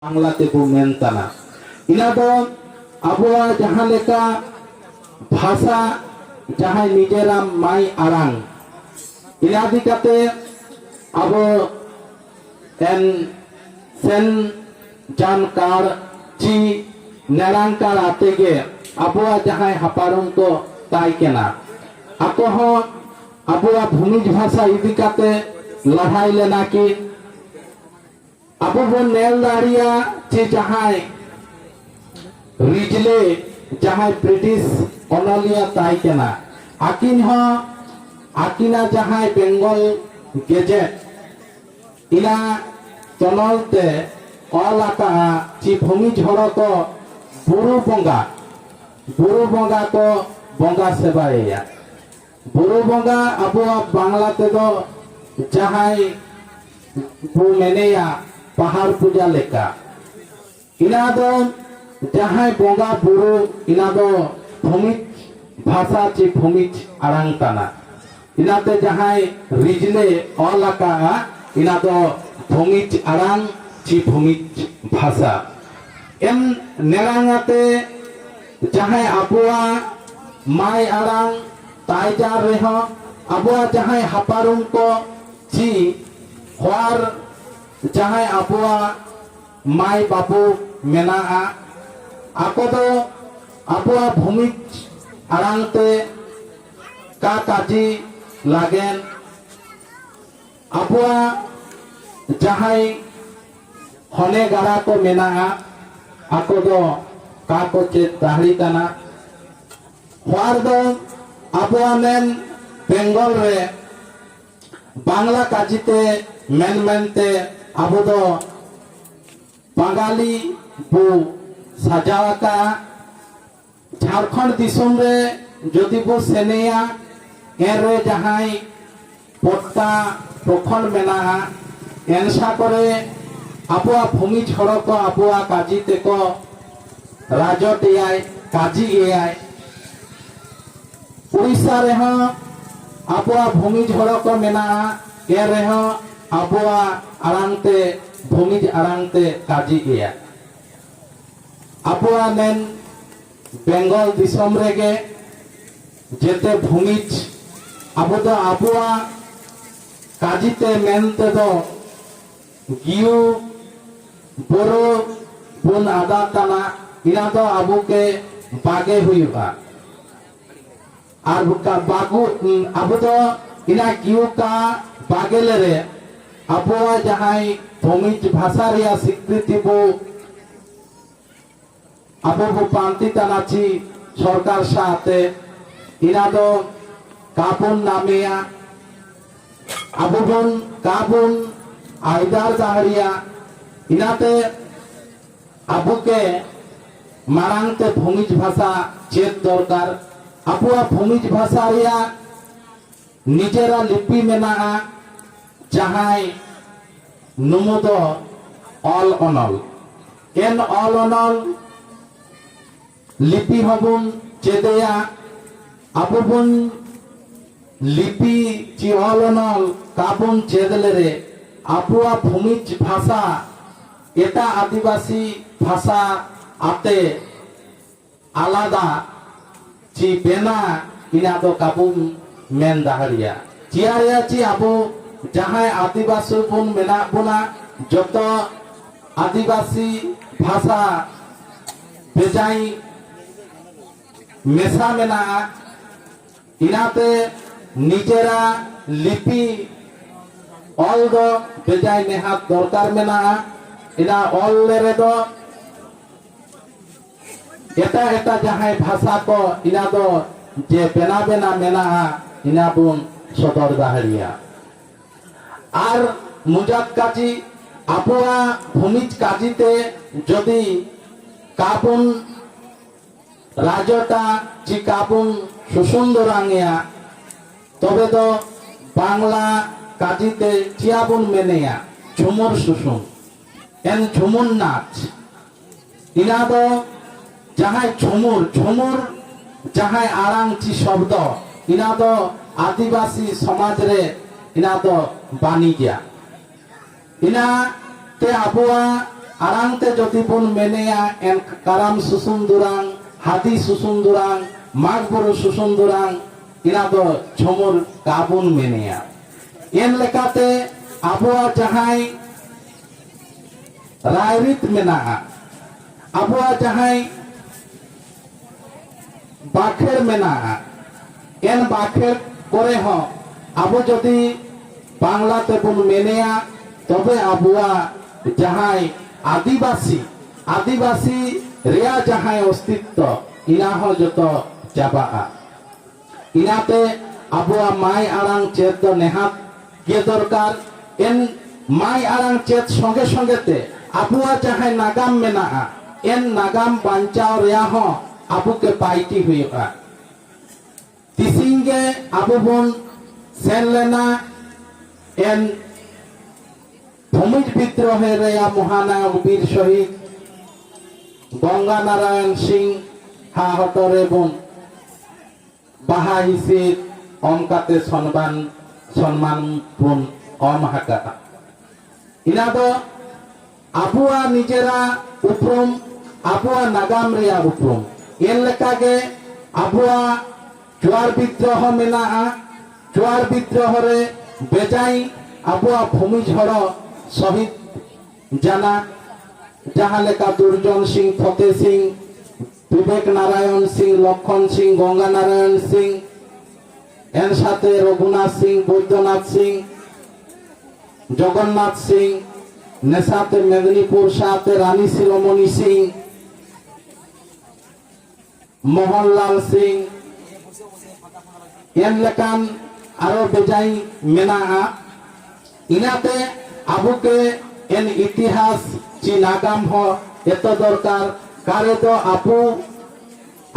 बांगला तेको मेनताना इना दो आबुआ जहां लेका भाषा जहां निजेरा माई आरांग इना दिकाते आबो एन सेन जानकार ची नेरांकार आतेगे आबुआ जहां हापारुम को ताई केना आको हो आबुआ भूमिज भाषा इदिकाते लड़ाई लेना की आबो बो नेल दाड़िया चे जहां रिजले जहां ब्रिटिश ओनलिया ताई केना आकिन हो आकिना जहां बेंगल गेजेट इना तनलते अलाका ची भूमि झड़ो को बुरु बंगा को बंगा सेवाया बुरु बंगा आबो बांगला ते दो जहां बो मेनेया पहाड़ पूजा लेका इना दो जहां बंगा बुरु इना दो भूमिज भाषा ची भूमिज आरांग ताना इनाते जहां रिजले अलाका इना दो भूमिज आरांग ची भूमिज भाषा एम नेरांगाते जहां आबुआ माय आरांग ताइजार रेहो आबुआ जहां हापारुम को ची हर जहां आबुआ माय बाबू मेना आको दो आबुआ भूमिज आरांगते का काजी लागेन आबुआ जहां हने गाड़ा को मेना आको दो का को चे दाहड़ी ताना हर दो आबुआ मेन बेंगल रे बांगला काजीते मेन मेनते आबो दो बांगाली बो साजावाका झारखंड दिसोम रे जदि बो सेनेया एरे जहां पट्टा प्रखंड मेना एनसा करे आबुआ भूमि झड़ो को आबुआ काजी ते को राजट एआई काजी एआई उड़ीसा रे हो आबुआ भूमि झड़ो को मेना ए रे हो आबुआ आरांगते भूमिज आरांगते काजी एआ आबुआ मेन बेंगल दिसोम रेगे जेते भूमिज आबो दो आबुआ काजीते मेनते दो गियु बोरो बुन आदा ताना इना दो आबू के बागे हुआ और बुका बागु आबू दो इना गियु का बागे ले आबुआ जहां भूमिज भाषा रिया स्वीकृति बो आबो बो पांति तानाची सरकार साथे इना दो काबुन नामेया आबो बन काबुन आइदार दाहरिया इनाते आबू के मारांगते भूमिज भाषा चेत दरकार आबुआ भूमिज भाषा रिया निजेरा लिपि मेना जहां नुमुदो ऑल अनल एन ऑल अनल लिपि हबुन चेदेया आबुबुन लिपि ची ऑल अनल काबुन चेदले रे आबुआ भूमिज भाषा एटा आदिवासी भाषा आते आलादा ची बेना इना दो काबुन मेन दाहरिया चियारिया ची आबो जहां आदिवासी बुन मेना बुना जतो आदिवासी भाषा बेजाई मेसा मेना इनाते निजेरा लिपि ऑल दो बेजाई नेहात दरकार मेना इना ऑल ले दो एटा एटा जहां भाषा को इना दो जे बेना बेना मेना इना बुन सदर दाहरिया और मुजात काजी आबुआ भूमिज काजीते जदि काबुन राजटा ची काबुन सुसुंदरांगया तबे दो बांगला काजीते चियाबुन मेनेया झुमुर सुसुन एन झुमुर नाच इना दो जहां झुमुर झुमुर जहां आरांग ची शब्द इना दो आदिवासी समाज रे इना दो बानी गया इना ते आबुआ arang te joti bun menea en karam susundurang hadi susundurang magburu susundurang ina do chomur kabun menea en lekate abua jahai rairit menaa abua jahai bakher menaa en bakher করে হ আবু যদি বাংলাতে বন মেনেয়া তবে আবুয়া যাহাই আদিবাসী রেয়া যাহাই অস্তিত্ব ইনাহ যত চাবা ইনাতে আবুয়া মাই আড়াং চেত নেহাত কে দরকার এন মাই আড়াং চেত সঙ্গে সঙ্গেতে আবুয়া যাহাই নাগাম মেনা এন নাগাম বাঞ্চাও রেয়া হ আবুকে পাইটি হইয়া তিসিংগে আবু বন সেন লেনা এন ভূমিজ বিদ্রোহের রেয়া মহানায়ক বীর শহীদ গঙ্গা নারায়ণ সিং হা হটরে বন বাহা হিসির অমকাতে সম্মান বন অম হাকা ইনা দো আবুয়া নিজেরা উপরম আবুয়া নাগাম রেয়া উপরম এর লেকাগে আবুয়া জোয়ার বিদ্রোহ মেনা জোয়ার বিদ্রোহরে বেজাই আবুয়া ভূমি ঝড় শহীদ জানা যাহা লেখা দুর্জন সিং ফতে সিং বিবেক নারায়ণ সিং লক্ষণ সিং গঙ্গা নারায়ণ সিং এর সাথে রঘুনাথ সিং বৈদ্যনাথ সিং জগন্নাথ সিং নেশাতে মেদিনীপুর সাথে রানী শিরোমণি সিং মোহনলাল সিং এন লেকান আরো বেজাই মেনা ইনাতে আবুকে এন ইতিহাস চি নাগাম হ এত দরকার কারে তো আপু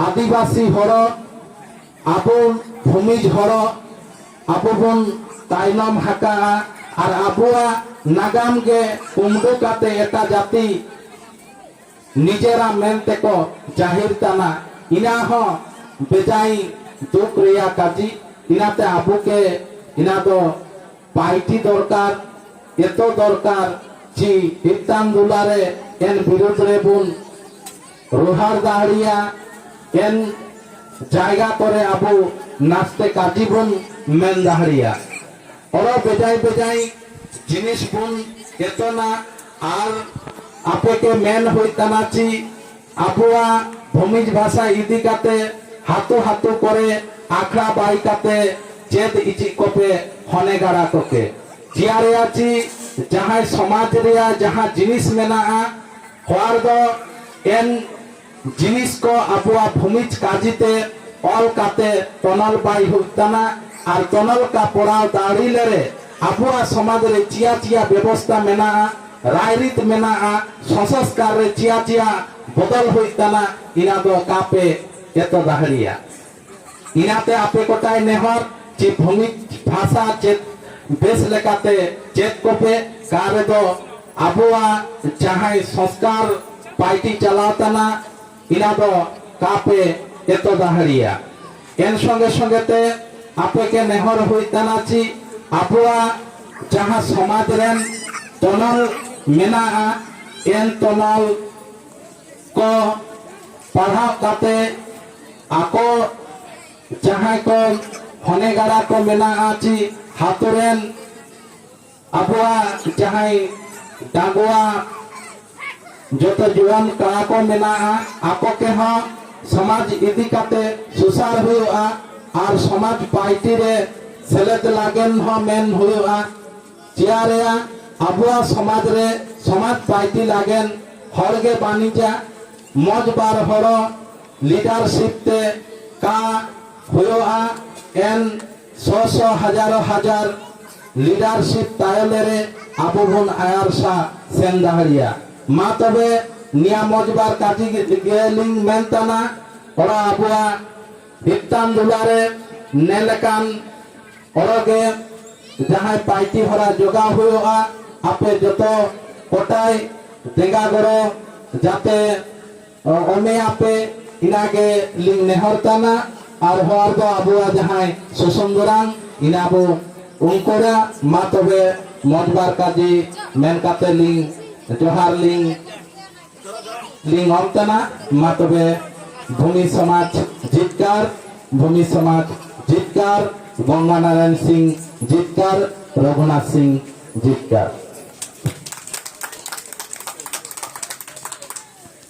আদিবাসী হর আবু ভূমিজ হর আবু বন তাইনম হাকা আর আবুয়া নাগাম গে কুমডুকাতে এটা জাতি নিজেরা মেনতে কো জাহির তানা ইনা হ বেজাই দুঃখ রেয়া কাজী ইনাতে আবুকে ইনা তো পাইটি দরকার এত দরকার জি হিতান দুলারে এন বিরোধ রে বুন রোহার দাহড়িয়া এন জায়গা করে আবু নাচতে কাজী বুন মেন দাহড়িয়া ওর বেজাই জিনিস বুন এত না আর আপেকে মেন হইতানাচি আবুয়া ভূমিজ ভাষা ইদিকাতে হাতু করে আখড়া বাইকাতে চেদ ইচি কপে হনে গাড়া কোকে জিয়ারে আছি যাহা সমাজ রেয়া যাহা জিনিস মেনা হওয়ার দ এন জিনিস কো আবুয়া ভূমিজ কাজিতে অল কাতে তনল বাই হুতানা আর তনল কা পড়াও দাড়িলে রে আবুয়া সমাজ রে চিয়া ব্যবস্থা মেনা রায়রিত মেনা সংস্কার রে চিয়া বদল হইতানা ইনা দ কাপে এত দাহড়িয়া ইনাতে আপে কোটায় নেহর যে ভূমি ভাষা চেত বেশ লেখাতে চেত কোপে কারে দো আবুয়া যাহাই সংস্কার পাইটি চালাতানা ইনা দো কাপে এত দাহড়িয়া এর সঙ্গে সঙ্গেতে আপেকে নেহর হইতানাচি আবুয়া যাহা সমাজ রেন তনল মেনা এন তনল को पढ़ाव काते आको जहां को होने गाड़ा को मेना आची हाथुरेन अबुआ जहां डागुआ जो तो जुआन कड़ा को मेना आको के हाँ समाज इदी काते सुसार हुआ और समाज पार्टी रे सेलेद लागेन हो मेन हुआ चियारेया अबुआ समाज रे समाज पार्टी लागेन हरगे बानिजा मजबार हर लिडारशिप ते का हुआ एन 100 हजार लिडारशिप तायले रे आबो बन आयरसा सेन दाहड़िया मा तबे निया मजबार काजी गेलिंग मेनताना ओरा आबुआ हितान दुलारे नेलकान ओरगे जहां पाइटी हरा जोगा हुआ आपे जतो कोटाई देगा गरो जाते ओमे आपे इनागे लिंग नेहरताना और हर दो आबुआ जहां सुसुंदरान इनाबो उनकोरा मा तबे मजबार काजी मेन काते लिंग जोहार लिंग लिंग ऑप्तना मा तबे भूमि समाज जितकार गंगा नारायण सिंह जितकार रघुनाथ सिंह जितकार।